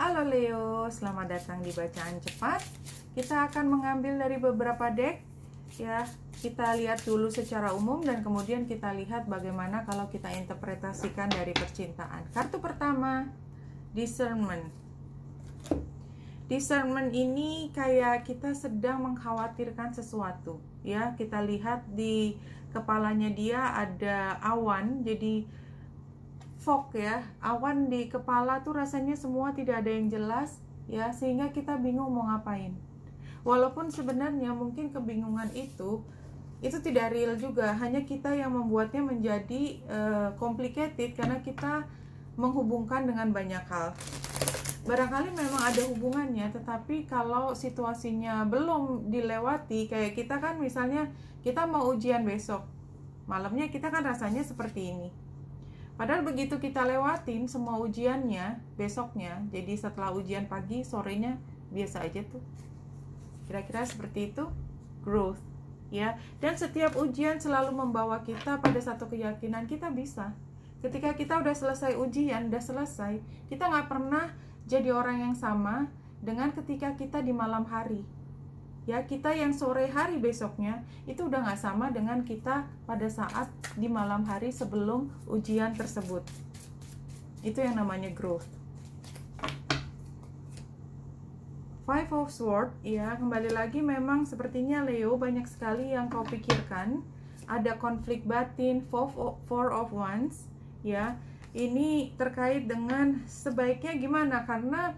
Halo Leo, selamat datang di Bacaan Cepat. Kita akan mengambil dari beberapa deck ya. Kita lihat dulu secara umum dan kemudian kita lihat bagaimana kalau kita interpretasikan dari percintaan. Kartu pertama, Discernment. Discernment ini kayak kita sedang mengkhawatirkan sesuatu ya. Kita lihat di kepalanya dia ada awan, jadi fog ya, awan di kepala tuh rasanya semua tidak ada yang jelas ya, sehingga kita bingung mau ngapain. Walaupun sebenarnya mungkin kebingungan itu tidak real juga, hanya kita yang membuatnya menjadi complicated karena kita menghubungkan dengan banyak hal. Barangkali memang ada hubungannya, tetapi kalau situasinya belum dilewati, kayak kita kan misalnya kita mau ujian besok, malamnya kita kan rasanya seperti ini. Padahal begitu kita lewatin semua ujiannya besoknya, jadi setelah ujian pagi, sorenya biasa aja tuh. Kira-kira seperti itu, growth ya. Dan setiap ujian selalu membawa kita pada satu keyakinan kita bisa. Ketika kita udah selesai ujian, udah selesai, kita nggak pernah jadi orang yang sama dengan ketika kita di malam hari. Ya, kita yang sore hari besoknya itu udah nggak sama dengan kita pada saat di malam hari sebelum ujian tersebut. Itu yang namanya growth. Five of Swords ya, kembali lagi memang sepertinya Leo banyak sekali yang kau pikirkan. Ada konflik batin. Four of Wands ya. Ini terkait dengan sebaiknya gimana, karena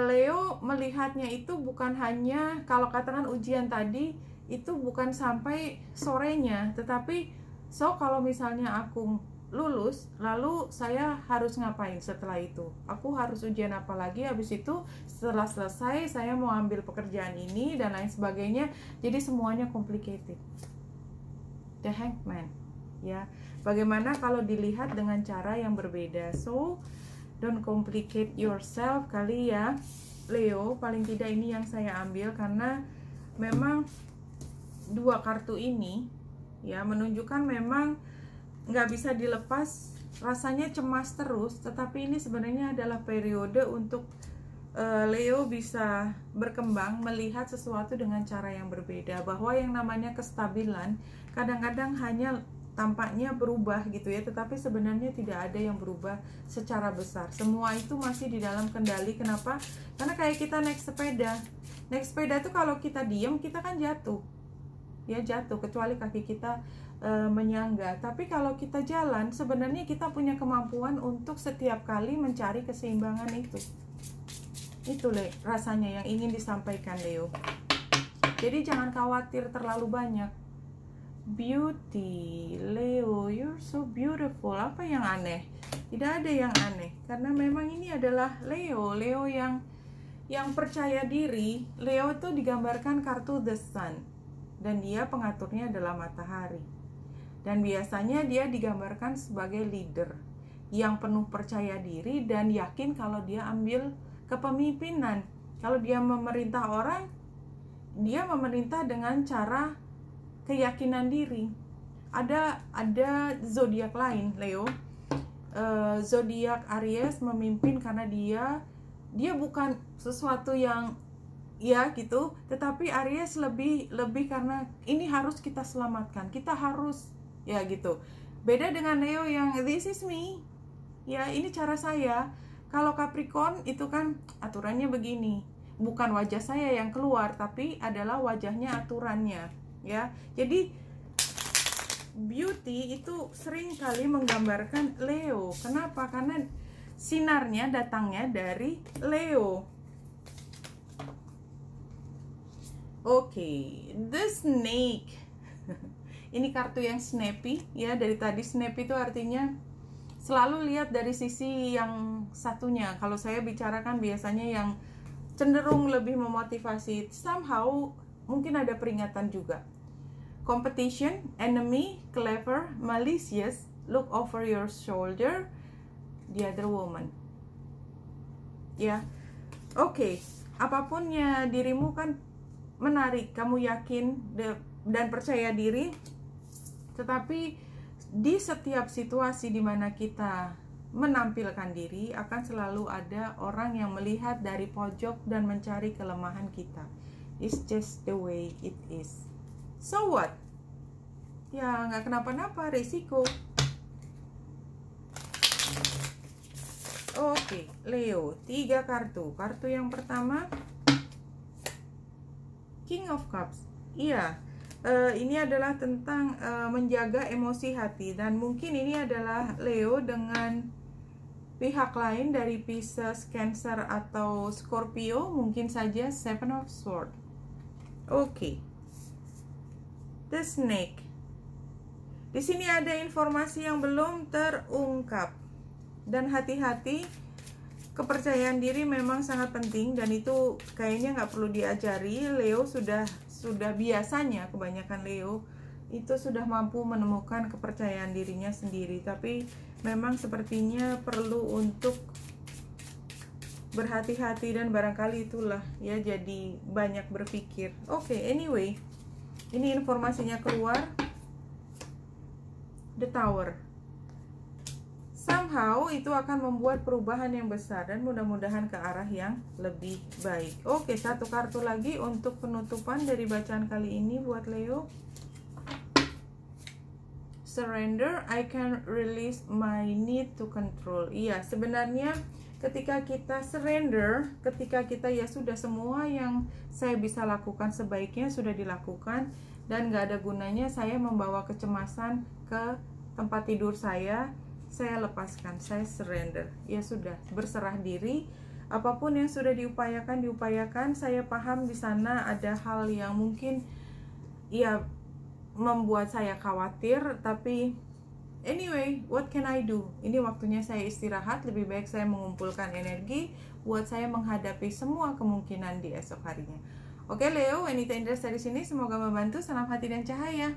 Leo melihatnya itu bukan hanya kalau katakan ujian tadi itu bukan sampai sorenya, tetapi kalau misalnya aku lulus, lalu saya harus ngapain setelah itu? Aku harus ujian apa lagi? Habis itu setelah selesai saya mau ambil pekerjaan ini dan lain sebagainya. Jadi semuanya complicated. The Hangman ya. Bagaimana kalau dilihat dengan cara yang berbeda? Don't complicate yourself kali ya Leo. Paling tidak ini yang saya ambil, karena memang dua kartu ini ya menunjukkan memang nggak bisa dilepas. Rasanya cemas terus, tetapi ini sebenarnya adalah periode untuk Leo bisa berkembang, melihat sesuatu dengan cara yang berbeda. Bahwa yang namanya kestabilan kadang-kadang hanya tampaknya berubah gitu ya, tetapi sebenarnya tidak ada yang berubah secara besar. Semua itu masih di dalam kendali. Kenapa? Karena kayak kita naik sepeda tuh kalau kita diem kita kan jatuh ya, jatuh kecuali kaki kita menyangga. Tapi kalau kita jalan sebenarnya kita punya kemampuan untuk setiap kali mencari keseimbangan itu rasanya yang ingin disampaikan Leo. Jadi jangan khawatir terlalu banyak. Beauty, Leo, you're so beautiful. Apa yang aneh? Tidak ada yang aneh, karena memang ini adalah Leo yang percaya diri. Leo itu digambarkan kartu The Sun, dan dia pengaturnya adalah matahari. Dan biasanya dia digambarkan sebagai leader yang penuh percaya diri dan yakin kalau dia ambil kepemimpinan. Kalau dia memerintah orang, dia memerintah dengan cara keyakinan diri. Ada zodiak lain Leo, zodiak Aries memimpin karena dia bukan sesuatu yang ya gitu, tetapi Aries lebih karena ini harus kita selamatkan, kita harus ya gitu. Beda dengan Leo yang this is me ya, ini cara saya. Kalau Capricorn itu kan aturannya begini, bukan wajah saya yang keluar, tapi adalah wajahnya aturannya ya. Jadi beauty itu sering kali menggambarkan Leo. Kenapa? Karena sinarnya datangnya dari Leo. Oke, the snake. Ini kartu yang snappy ya. Dari tadi snappy itu artinya selalu lihat dari sisi yang satunya. Kalau saya bicarakan biasanya yang cenderung lebih memotivasi. Somehow mungkin ada peringatan juga. Competition, enemy, clever, malicious, look over your shoulder, the other woman. Ya, oke. Apapunnya dirimu kan menarik, kamu yakin dan percaya diri. Tetapi di setiap situasi di mana kita menampilkan diri, akan selalu ada orang yang melihat dari pojok dan mencari kelemahan kita. It's just the way it is. So what? Ya nggak kenapa-napa, resiko. Oke, Leo, 3 kartu. Kartu yang pertama, King of Cups. Iya, ini adalah tentang menjaga emosi hati. Dan mungkin ini adalah Leo dengan pihak lain dari Pisces, Cancer, atau Scorpio. Mungkin saja Seven of Swords. Oke, The Snake. Di sini ada informasi yang belum terungkap. Dan hati-hati, kepercayaan diri memang sangat penting dan itu kayaknya nggak perlu diajari. Leo sudah biasanya, kebanyakan Leo itu sudah mampu menemukan kepercayaan dirinya sendiri, tapi memang sepertinya perlu untuk berhati-hati dan barangkali itulah ya, jadi banyak berpikir. Oke, anyway, ini informasinya keluar. The Tower. Somehow itu akan membuat perubahan yang besar dan mudah-mudahan ke arah yang lebih baik. Oke, 1 kartu lagi untuk penutupan dari bacaan kali ini buat Leo. Surrender, I can release my need to control. Iya, sebenarnya ketika kita surrender, ketika kita ya sudah, semua yang saya bisa lakukan sebaiknya sudah dilakukan dan gak ada gunanya saya membawa kecemasan ke tempat tidur saya lepaskan, saya surrender. Ya sudah, berserah diri. Apapun yang sudah diupayakan. Saya paham di sana ada hal yang mungkin ya membuat saya khawatir, tapi anyway, what can I do? Ini waktunya saya istirahat, lebih baik saya mengumpulkan energi buat saya menghadapi semua kemungkinan di esok harinya. Oke Leo, wanita Indra dari sini, semoga membantu. Salam hati dan cahaya.